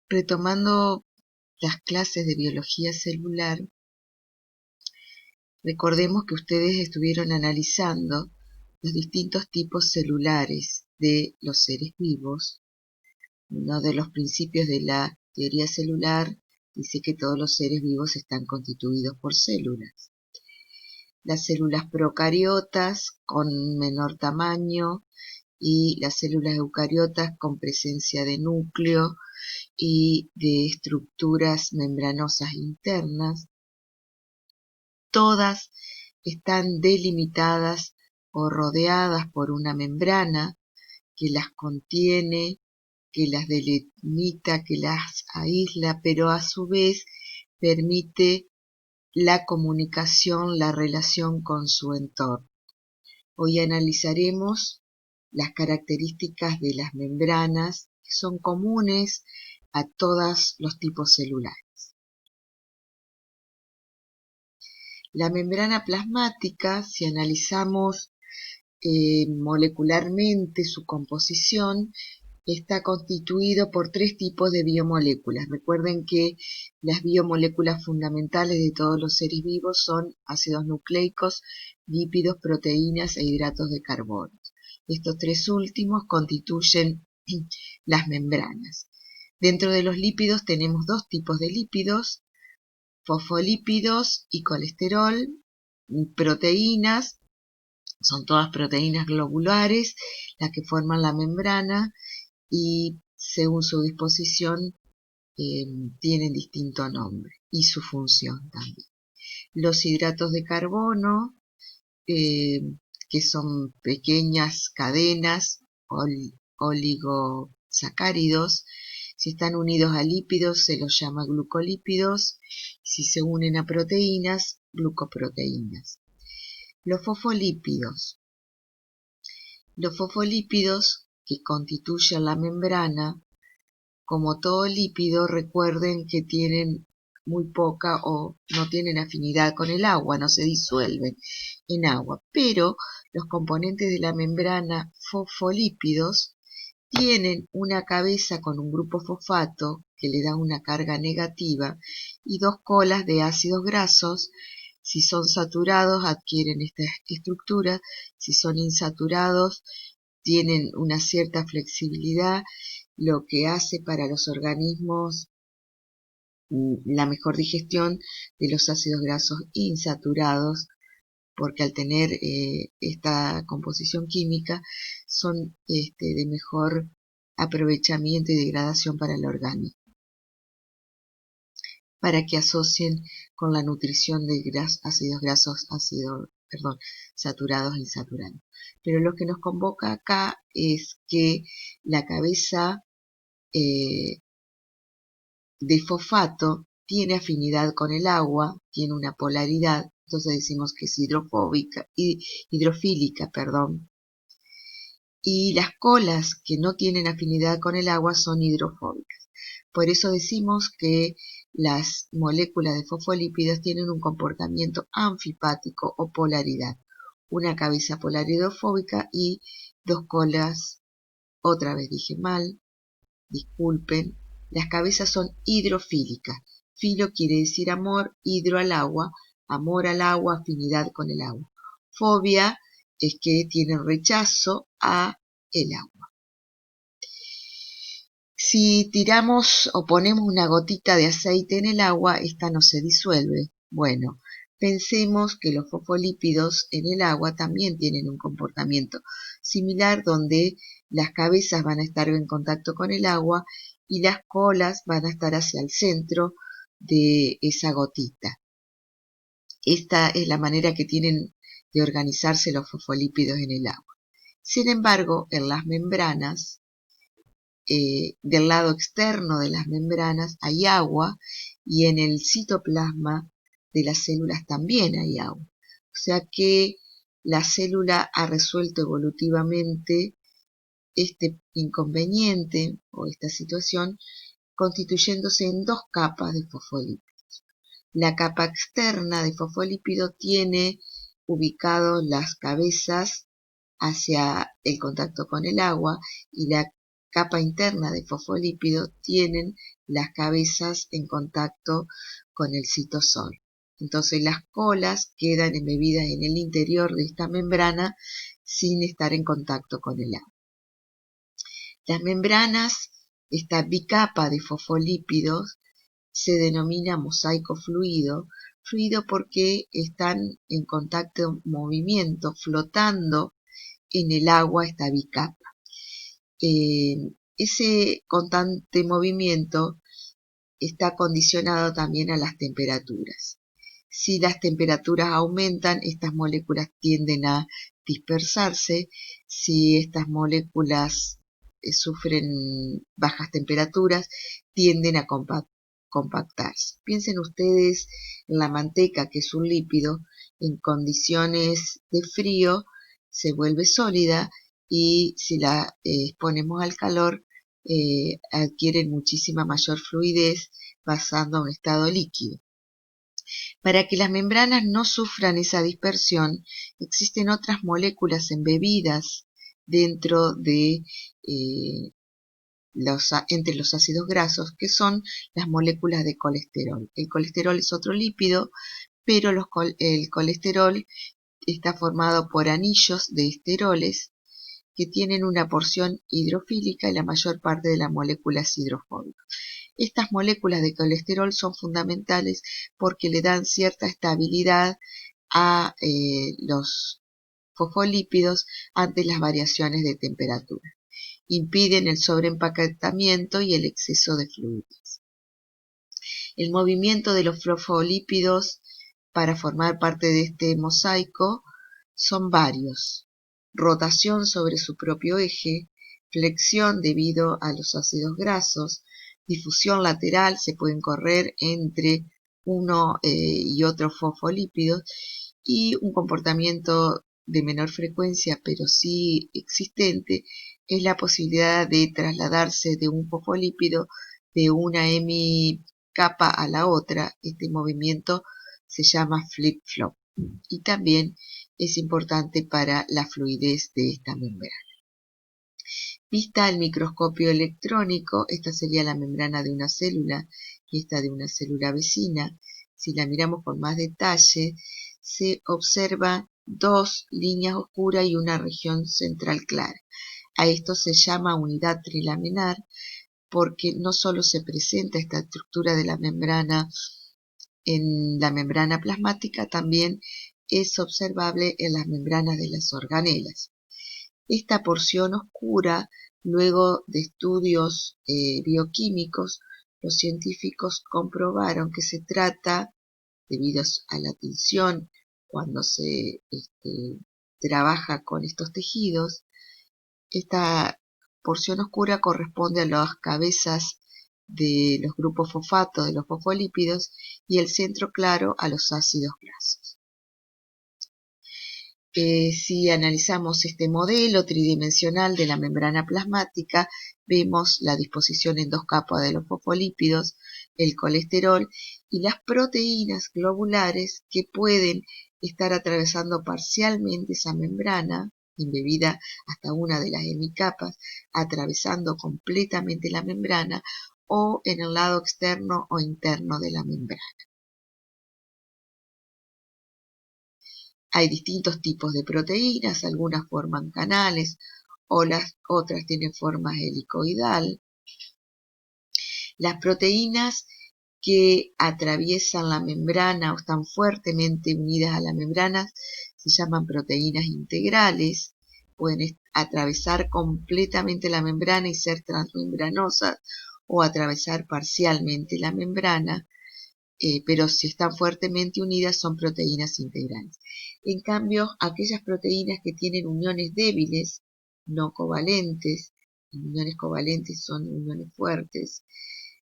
Retomando las clases de biología celular, recordemos que ustedes estuvieron analizando los distintos tipos celulares de los seres vivos. Uno de los principios de la teoría celular dice que todos los seres vivos están constituidos por células. Las células procariotas con menor tamaño y las células eucariotas con presencia de núcleo y de estructuras membranosas internas, todas están delimitadas o rodeadas por una membrana que las contiene, que las delimita, que las aísla, pero a su vez permite la comunicación, la relación con su entorno. Hoy analizaremos las características de las membranas que son comunes a todos los tipos celulares. La membrana plasmática, si analizamos molecularmente su composición, está constituido por tres tipos de biomoléculas. Recuerden que las biomoléculas fundamentales de todos los seres vivos son ácidos nucleicos, lípidos, proteínas e hidratos de carbono. Estos tres últimos constituyen las membranas. Dentro de los lípidos tenemos dos tipos de lípidos, fosfolípidos y colesterol, proteínas, son todas proteínas globulares, las que forman la membrana y según su disposición tienen distinto nombre y su función también. Los hidratos de carbono, que son pequeñas cadenas oligosacáridos, si están unidos a lípidos se los llama glucolípidos, si se unen a proteínas, glucoproteínas. Los fosfolípidos que constituyen la membrana, como todo lípido, recuerden que tienen muy poca o no tienen afinidad con el agua, no se disuelven en agua, pero los componentes de la membrana fosfolípidos tienen una cabeza con un grupo fosfato que le da una carga negativa y dos colas de ácidos grasos. Si son saturados adquieren esta estructura, si son insaturados tienen una cierta flexibilidad, lo que hace para los organismos la mejor digestión de los ácidos grasos insaturados, porque al tener esta composición química son de mejor aprovechamiento y degradación para el organismo, para que asocien con la nutrición de ácidos grasos, saturados e insaturados. Pero lo que nos convoca acá es que la cabeza de fosfato tiene afinidad con el agua, tiene una polaridad, entonces decimos que es hidrofílica, y las colas que no tienen afinidad con el agua son hidrofóbicas. Por eso decimos que las moléculas de fosfolípidos tienen un comportamiento anfipático o polaridad, una cabeza polaridofóbica y dos colas, otra vez dije mal, disculpen, las cabezas son hidrofílicas. Filo quiere decir amor, hidro al agua, amor al agua, afinidad con el agua. Fobia es que tiene rechazo a el agua. Si tiramos o ponemos una gotita de aceite en el agua, esta no se disuelve. Bueno, pensemos que los fosfolípidos en el agua también tienen un comportamiento similar, donde las cabezas van a estar en contacto con el agua y las colas van a estar hacia el centro de esa gotita. Esta es la manera que tienen de organizarse los fosfolípidos en el agua. Sin embargo, en las membranas, del lado externo de las membranas hay agua y en el citoplasma de las células también hay agua. O sea que la célula ha resuelto evolutivamente este inconveniente o esta situación constituyéndose en dos capas de fosfolípidos. La capa externa de fosfolípido tiene ubicados las cabezas hacia el contacto con el agua y la capa interna de fosfolípidos tienen las cabezas en contacto con el citosol. Entonces las colas quedan embebidas en el interior de esta membrana sin estar en contacto con el agua. Las membranas, esta bicapa de fosfolípidos, se denomina mosaico fluido porque están en contacto, movimiento, flotando en el agua esta bicapa. Ese constante movimiento está condicionado también a las temperaturas. Si las temperaturas aumentan, estas moléculas tienden a dispersarse. Si estas moléculas sufren bajas temperaturas, tienden a compactarse. Piensen ustedes en la manteca, que es un lípido, en condiciones de frío se vuelve sólida y si la exponemos al calor adquieren muchísima mayor fluidez pasando a un estado líquido. Para que las membranas no sufran esa dispersión, existen otras moléculas embebidas dentro de entre los ácidos grasos, que son las moléculas de colesterol. El colesterol es otro lípido, pero el colesterol está formado por anillos de esteroles que tienen una porción hidrofílica y la mayor parte de la molécula es hidrofóbica. Estas moléculas de colesterol son fundamentales porque le dan cierta estabilidad a los fosfolípidos ante las variaciones de temperatura. Impiden el sobreempaquetamiento y el exceso de fluidos. El movimiento de los fosfolípidos para formar parte de este mosaico son varios: rotación sobre su propio eje, flexión debido a los ácidos grasos, difusión lateral, se pueden correr entre uno y otro fosfolípido, y un comportamiento de menor frecuencia pero sí existente es la posibilidad de trasladarse de un fosfolípido de una hemicapa a la otra. Este movimiento se llama flip-flop y también es importante para la fluidez de esta membrana. Vista al microscopio electrónico, esta sería la membrana de una célula y esta de una célula vecina. Si la miramos con más detalle, se observa dos líneas oscuras y una región central clara. A esto se llama unidad trilaminar porque no solo se presenta esta estructura de la membrana en la membrana plasmática, también es observable en las membranas de las organelas. Esta porción oscura, luego de estudios bioquímicos, los científicos comprobaron que se trata, debido a la tensión cuando se trabaja con estos tejidos, esta porción oscura corresponde a las cabezas de los grupos fosfato de los fosfolípidos y el centro claro a los ácidos grasos. Si analizamos este modelo tridimensional de la membrana plasmática, vemos la disposición en dos capas de los fosfolípidos, el colesterol y las proteínas globulares que pueden estar atravesando parcialmente esa membrana, embebida hasta una de las hemicapas, atravesando completamente la membrana o en el lado externo o interno de la membrana. Hay distintos tipos de proteínas, algunas forman canales o las otras tienen forma helicoidal. Las proteínas que atraviesan la membrana o están fuertemente unidas a la membrana se llaman proteínas integrales. Pueden atravesar completamente la membrana y ser transmembranosas o atravesar parcialmente la membrana, pero si están fuertemente unidas son proteínas integrales. En cambio, aquellas proteínas que tienen uniones débiles, no covalentes, uniones covalentes son uniones fuertes,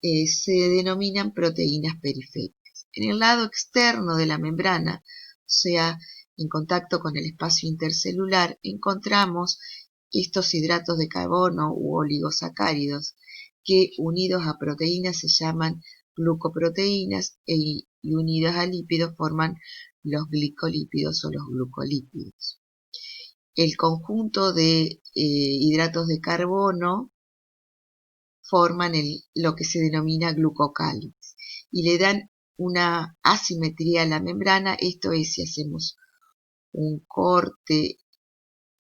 se denominan proteínas periféricas. En el lado externo de la membrana, o sea, en contacto con el espacio intercelular, encontramos estos hidratos de carbono u oligosacáridos que unidos a proteínas se llaman glucoproteínas y unidas a lípidos forman los glicolípidos o los glucolípidos. El conjunto de hidratos de carbono forman lo que se denomina glucocáliz y le dan una asimetría a la membrana. Esto es, si hacemos un corte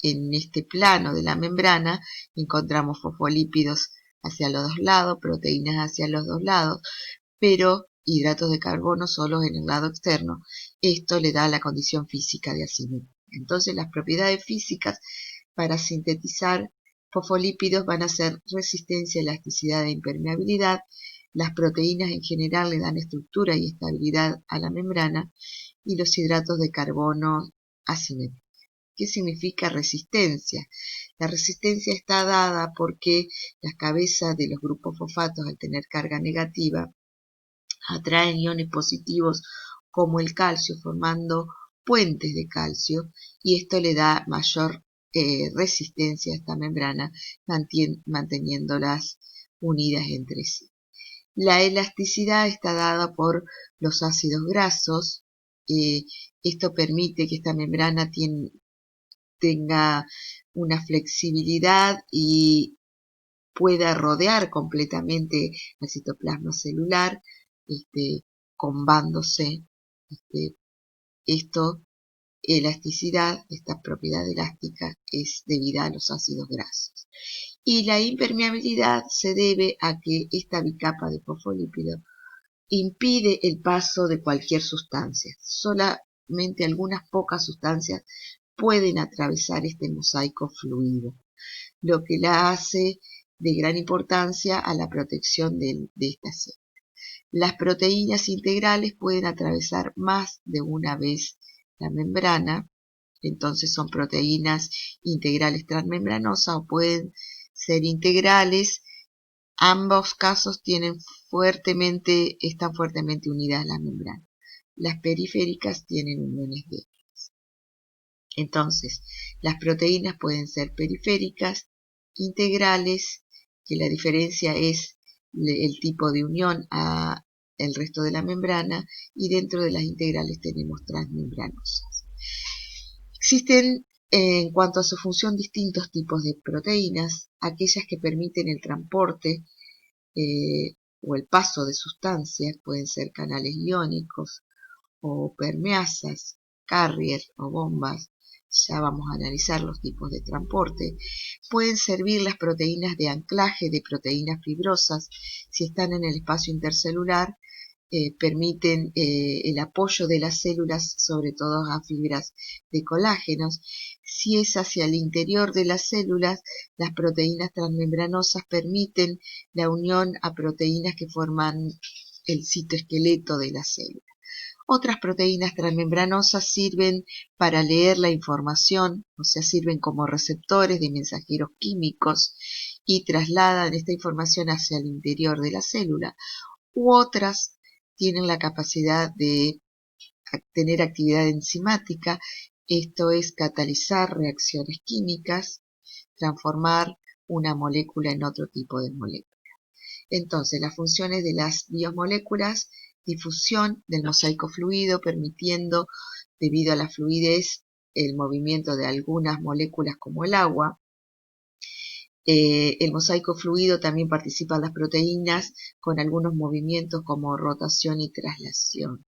en este plano de la membrana, encontramos fosfolípidos hacia los dos lados, proteínas hacia los dos lados, pero hidratos de carbono solo en el lado externo. Esto le da la condición física de asimetría. Entonces, las propiedades físicas para sintetizar fosfolípidos van a ser resistencia, elasticidad e impermeabilidad. Las proteínas en general le dan estructura y estabilidad a la membrana, y los hidratos de carbono asimétricos. ¿Qué significa resistencia? La resistencia está dada porque las cabezas de los grupos fosfatos, al tener carga negativa, atraen iones positivos como el calcio, formando puentes de calcio, y esto le da mayor resistencia a esta membrana, manteniéndolas unidas entre sí. La elasticidad está dada por los ácidos grasos. Esto permite que esta membrana tenga una flexibilidad y pueda rodear completamente el citoplasma celular, combándose. Esto, elasticidad, esta propiedad elástica, es debida a los ácidos grasos. Y la impermeabilidad se debe a que esta bicapa de fosfolípido impide el paso de cualquier sustancia. Solamente algunas pocas sustancias pueden atravesar este mosaico fluido, lo que la hace de gran importancia a la protección de esta célula. Las proteínas integrales pueden atravesar más de una vez la membrana, entonces son proteínas integrales transmembranosas o pueden ser integrales. Ambos casos están fuertemente unidas a la membrana. Las periféricas tienen uniones débiles. Entonces, las proteínas pueden ser periféricas, integrales, que la diferencia es el tipo de unión a el resto de la membrana, y dentro de las integrales tenemos transmembranosas. Existen, en cuanto a su función, distintos tipos de proteínas: aquellas que permiten el transporte o el paso de sustancias, pueden ser canales iónicos o permeasas, carrier o bombas. Ya vamos a analizar los tipos de transporte. Pueden servir las proteínas de anclaje de proteínas fibrosas. Si están en el espacio intercelular, permiten el apoyo de las células, sobre todo a fibras de colágenos. Si es hacia el interior de las células, las proteínas transmembranosas permiten la unión a proteínas que forman el citoesqueleto de la célula. Otras proteínas transmembranosas sirven para leer la información, o sea, sirven como receptores de mensajeros químicos y trasladan esta información hacia el interior de la célula. U otras tienen la capacidad de tener actividad enzimática, esto es catalizar reacciones químicas, transformar una molécula en otro tipo de molécula. Entonces, las funciones de las biomoléculas: difusión del mosaico fluido, permitiendo, debido a la fluidez, el movimiento de algunas moléculas como el agua. El mosaico fluido también participa en las proteínas con algunos movimientos como rotación y traslación.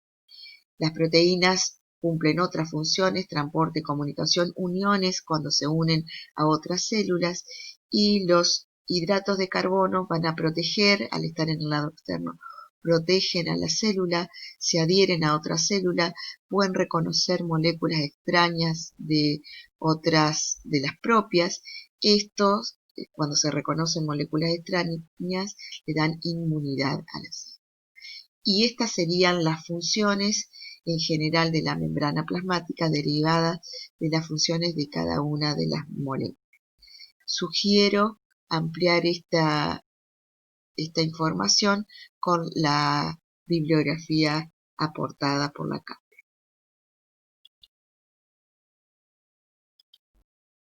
Las proteínas cumplen otras funciones: transporte, comunicación, uniones cuando se unen a otras células, y los hidratos de carbono van a proteger, al estar en el lado externo, protegen a la célula, se adhieren a otra célula, pueden reconocer moléculas extrañas de otras de las propias. Estos, cuando se reconocen moléculas extrañas, le dan inmunidad a la célula. Y estas serían las funciones en general de la membrana plasmática, derivadas de las funciones de cada una de las moléculas. Sugiero ampliar esta información con la bibliografía aportada por la CAP.